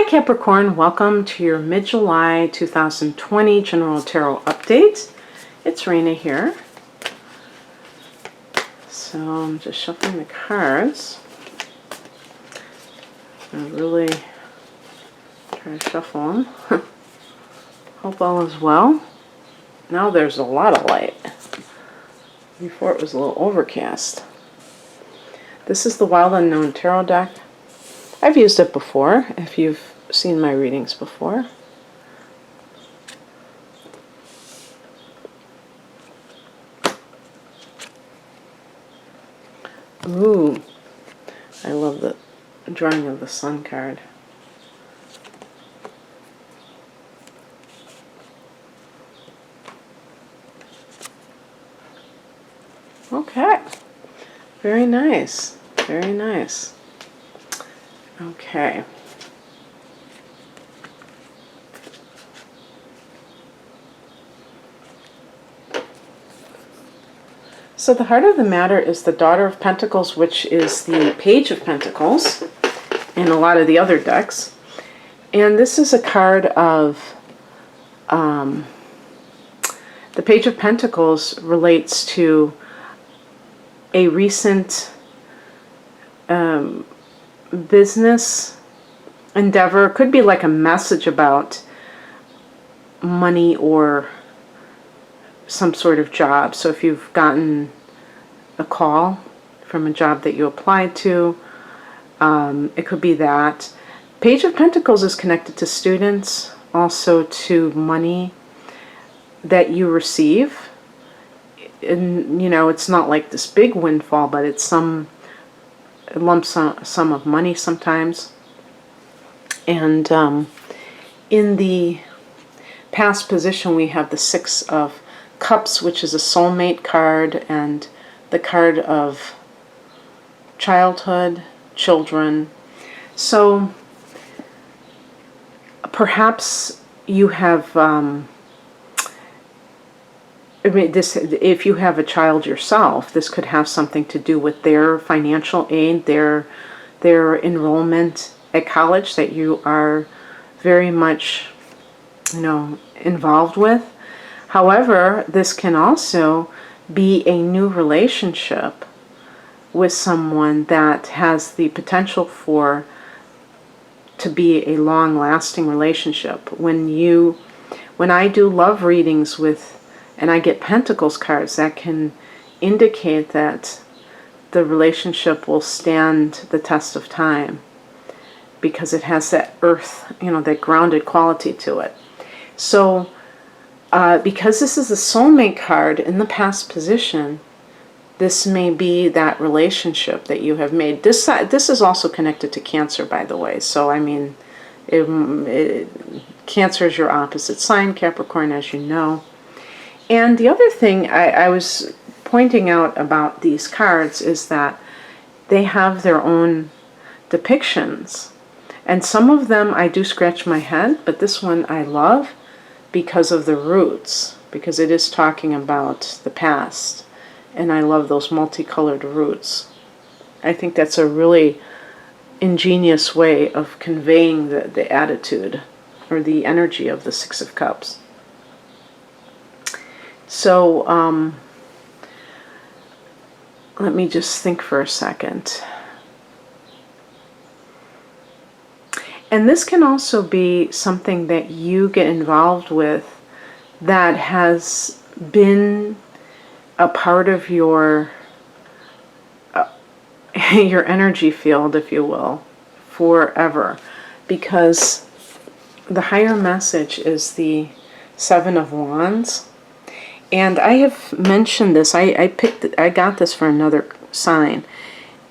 Hi Capricorn, welcome to your mid-July 2020 General Tarot Update. It's Rena here. So I'm just shuffling the cards. I really try to shuffle them. Hope all is well. Now there's a lot of light. Before it was a little overcast. This is the Wild Unknown Tarot deck. I've used it before, if you've seen my readings before. Ooh, I love the drawing of the Sun card. Okay, very nice, very nice. Okay. So the heart of the matter is the Daughter of Pentacles, which is the Page of Pentacles in a lot of the other decks. And this is a card of, the Page of Pentacles relates to a recent business endeavor. It could be like a message about money or some sort of job. So if you've gotten a call from a job that you applied to, it could be that. Page of Pentacles is connected to students, also to money that you receive. And you know, it's not like this big windfall, but it's some lump sum of money sometimes. And in the past position we have the Six of Cups, which is a soulmate card, and the card of childhood, children. So perhaps you have if you have a child yourself, this could have something to do with their financial aid, their enrollment at college that you are very much, you know, involved with. However, this can also be a new relationship with someone that has the potential to be a long-lasting relationship. When I do love readings and I get Pentacles cards, that can indicate that the relationship will stand the test of time because it has that earth, you know, that grounded quality to it. So because this is a soulmate card in the past position, this may be that relationship that you have made. This is also connected to Cancer, by the way. So I mean, Cancer is your opposite sign, Capricorn, as you know. And the other thing I was pointing out about these cards is that they have their own depictions. And some of them I do scratch my head, but this one I love because of the roots, because it is talking about the past. And I love those multicolored roots. I think that's a really ingenious way of conveying the attitude or the energy of the Six of Cups. So let me just think for a second. And this can also be something that you get involved with that has been a part of your your energy field, if you will, forever. Because the higher message is the Seven of Wands. And I have mentioned this, I got this for another sign.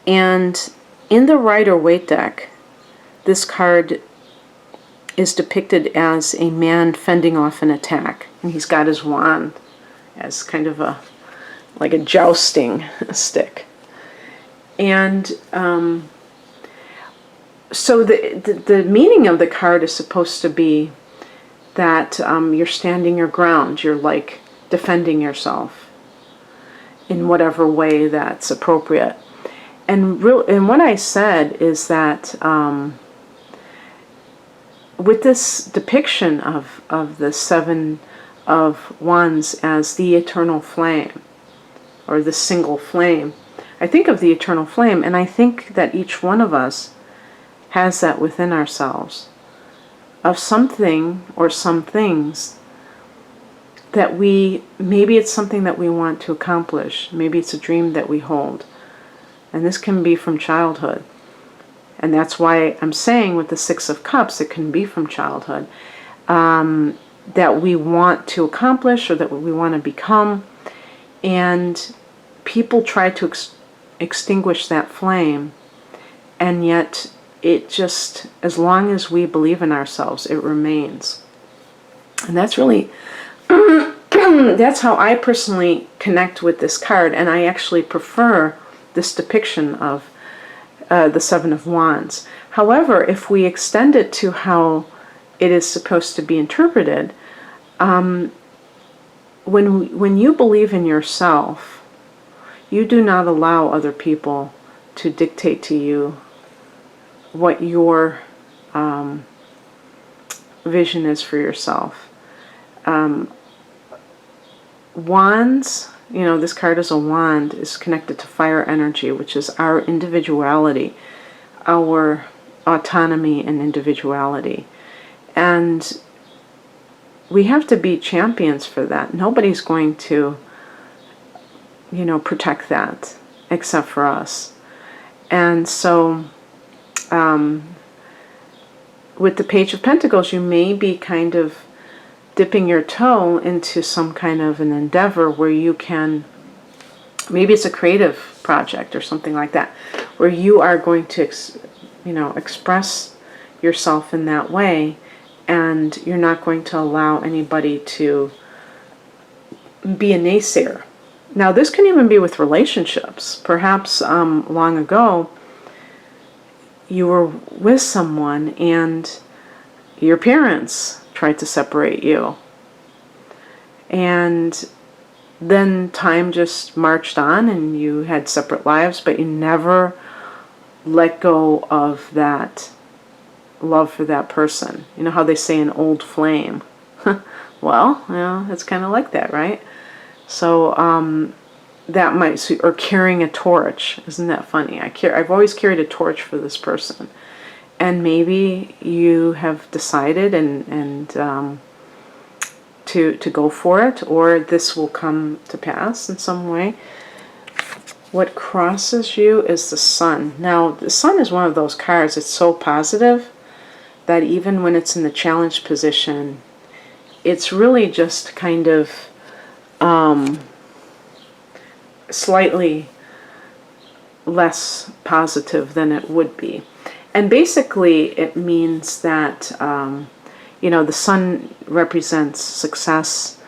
And in the Rider-Waite deck, this card is depicted as a man fending off an attack. And he's got his wand as kind of like a jousting stick. And so the meaning of the card is supposed to be that you're standing your ground. You're like defending yourself in whatever way that's appropriate. And what I said is that with this depiction of the Seven of Wands as the eternal flame, or the single flame, I think of the eternal flame, and I think that each one of us has that within ourselves, of something or some things that maybe it's something that we want to accomplish, maybe it's a dream that we hold, and this can be from childhood. And that's why I'm saying with the Six of Cups, it can be from childhood, that we want to accomplish or that we want to become. And people try to extinguish that flame. And yet, it just, as long as we believe in ourselves, it remains. And that's really, that's how I personally connect with this card. And I actually prefer this depiction of the Seven of Wands. However, if we extend it to how it is supposed to be interpreted, when you believe in yourself, you do not allow other people to dictate to you what your vision is for yourself. Wands, this card is a wand, is connected to fire energy, which is our individuality, our autonomy and individuality. And we have to be champions for that. Nobody's going to, protect that except for us. And so, with the Page of Pentacles, you may be kind of dipping your toe into some kind of an endeavor where you can, maybe it's a creative project or something like that, where you are going to, express yourself in that way, and you're not going to allow anybody to be a naysayer. Now, this can even be with relationships. Perhaps long ago, you were with someone and your parents tried to separate you. And then time just marched on and you had separate lives, but you never let go of that love for that person. You know how they say an old flame? Well, it's kind of like that, right? So that might, or carrying a torch. Isn't that funny? I've always carried a torch for this person. And maybe you have decided and to go for it, or this will come to pass in some way. What crosses you is the Sun. Now, the Sun is one of those cards. It's so positive that even when it's in the challenged position, it's really just kind of slightly less positive than it would be. And basically, it means that, the Sun represents success,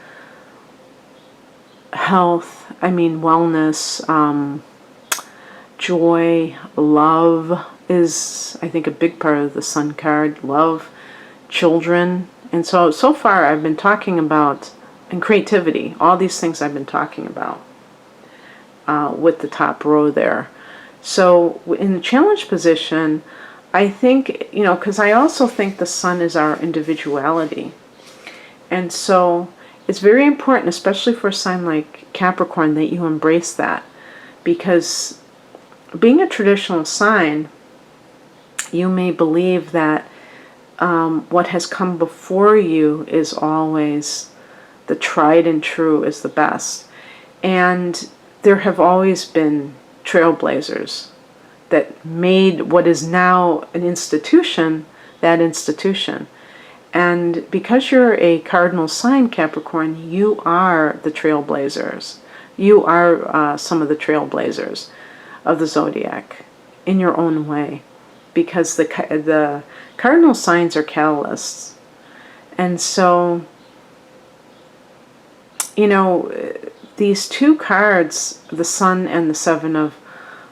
health, wellness, joy, love is, I think, a big part of the Sun card. Love, children. And so far I've been talking about, and creativity, all these things I've been talking about with the top row there. So in the challenge position, I think, because I also think the Sun is our individuality. And so it's very important, especially for a sign like Capricorn, that you embrace that. Because being a traditional sign, you may believe that what has come before you is always the tried and true, is the best. And there have always been trailblazers that made what is now an institution, that institution. And because you're a cardinal sign, Capricorn, you are the trailblazers. You are some of the trailblazers of the zodiac in your own way. Because the cardinal signs are catalysts. And so, these two cards, the Sun and the Seven of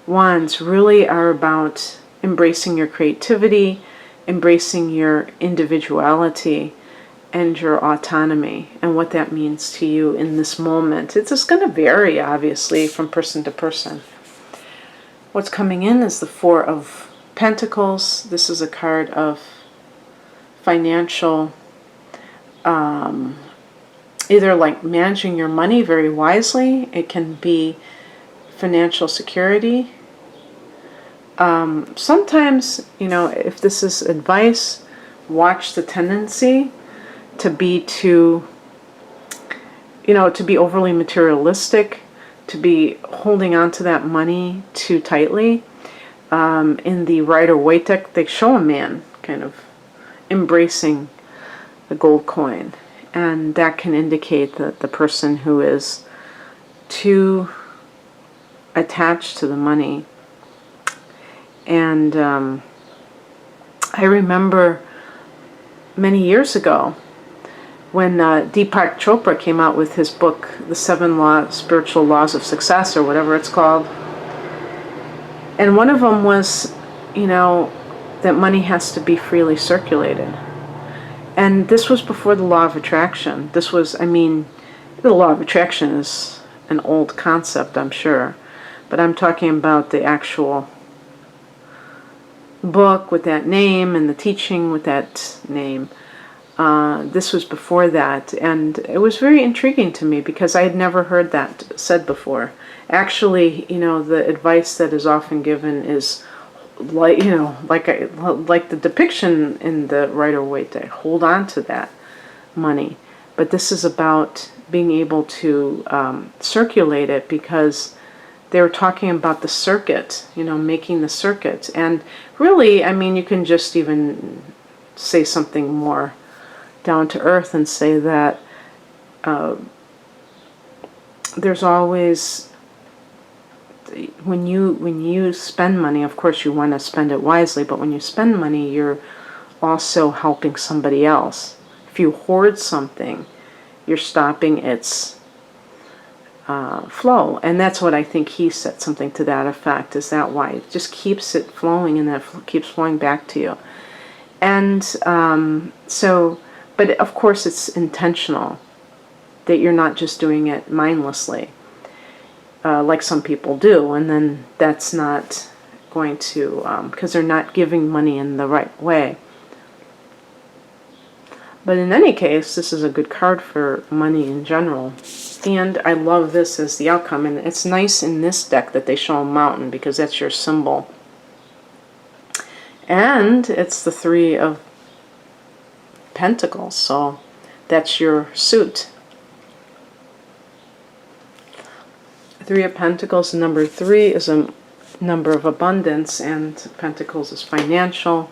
Wands, really are about embracing your creativity, embracing your individuality, and your autonomy, and what that means to you in this moment. It's just going to vary, obviously, from person to person. What's coming in is the Four of Pentacles. This is a card of financial, either like managing your money very wisely. It can be financial security. Sometimes, if this is advice, watch the tendency to be to be overly materialistic, to be holding on to that money too tightly. In the Rider-Waite, they show a man kind of embracing the gold coin, and that can indicate that the person who is too attached to the money. And I remember many years ago when Deepak Chopra came out with his book, The Spiritual Laws of Success, or whatever it's called. And one of them was, that money has to be freely circulated. And this was before the law of attraction. This was, the law of attraction is an old concept, I'm sure. But I'm talking about the actual book with that name and the teaching with that name. This was before that, and it was very intriguing to me because I had never heard that said before. Actually, the advice that is often given is like the depiction in the Rider-Waite, hold on to that money. But this is about being able to circulate it, because they were talking about the circuit, making the circuit. And really, you can just even say something more down to earth and say that there's always, when you spend money, of course you want to spend it wisely, but when you spend money, you're also helping somebody else. If you hoard something, you're stopping its flow. And that's what I think he said, something to that effect. Is that why? It just keeps it flowing, and that keeps flowing back to you. And but of course it's intentional, that you're not just doing it mindlessly, like some people do, and then that's not going to, because they're not giving money in the right way. But in any case, this is a good card for money in general. And I love this as the outcome. And it's nice in this deck that they show a mountain, because that's your symbol. And it's the Three of Pentacles, so that's your suit. Three of Pentacles, number 3 is a number of abundance, and Pentacles is financial.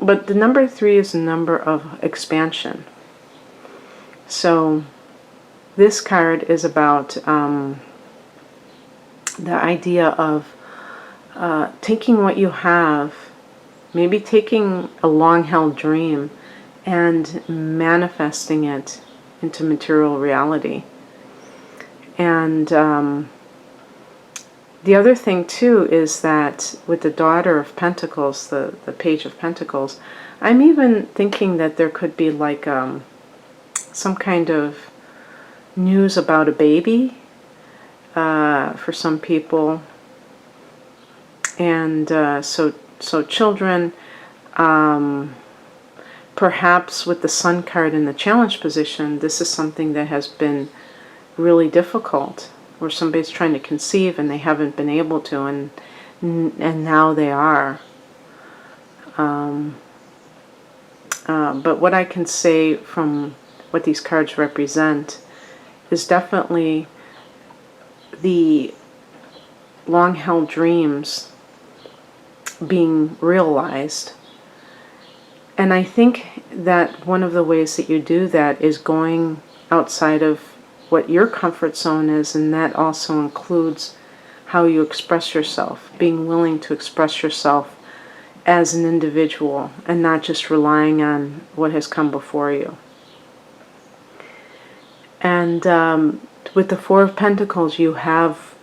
But the number 3 is a number of expansion. So this card is about the idea of taking what you have, maybe taking a long-held dream and manifesting it into material reality. And the other thing too is that with the Daughter of Pentacles, the Page of Pentacles, I'm even thinking that there could be like some kind of news about a baby for some people. And so children, perhaps with the Sun card in the challenge position, this is something that has been really difficult, where somebody's trying to conceive and they haven't been able to, and now they are. But what I can say from what these cards represent is definitely the long-held dreams being realized. And I think that one of the ways that you do that is going outside of what your comfort zone is, and that also includes how you express yourself, being willing to express yourself as an individual and not just relying on what has come before you. And with the Four of Pentacles, you have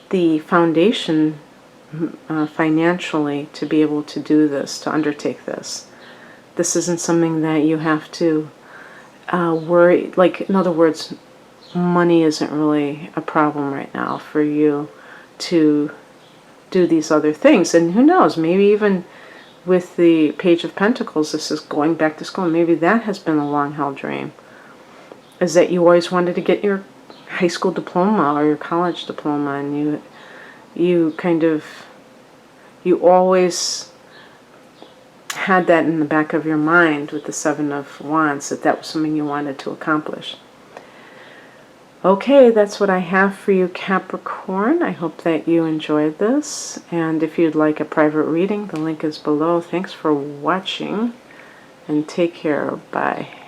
the foundation financially to be able to do this, to undertake this. This isn't something that you have to worry, like, in other words, money isn't really a problem right now for you to do these other things. And who knows, maybe even with the Page of Pentacles, this is going back to school. Maybe that has been a long-held dream, is that you always wanted to get your high school diploma or your college diploma, and you always had that in the back of your mind with the Seven of Wands, that was something you wanted to accomplish. Okay, that's what I have for you, Capricorn. I hope that you enjoyed this. And if you'd like a private reading, the link is below. Thanks for watching, and take care. Bye.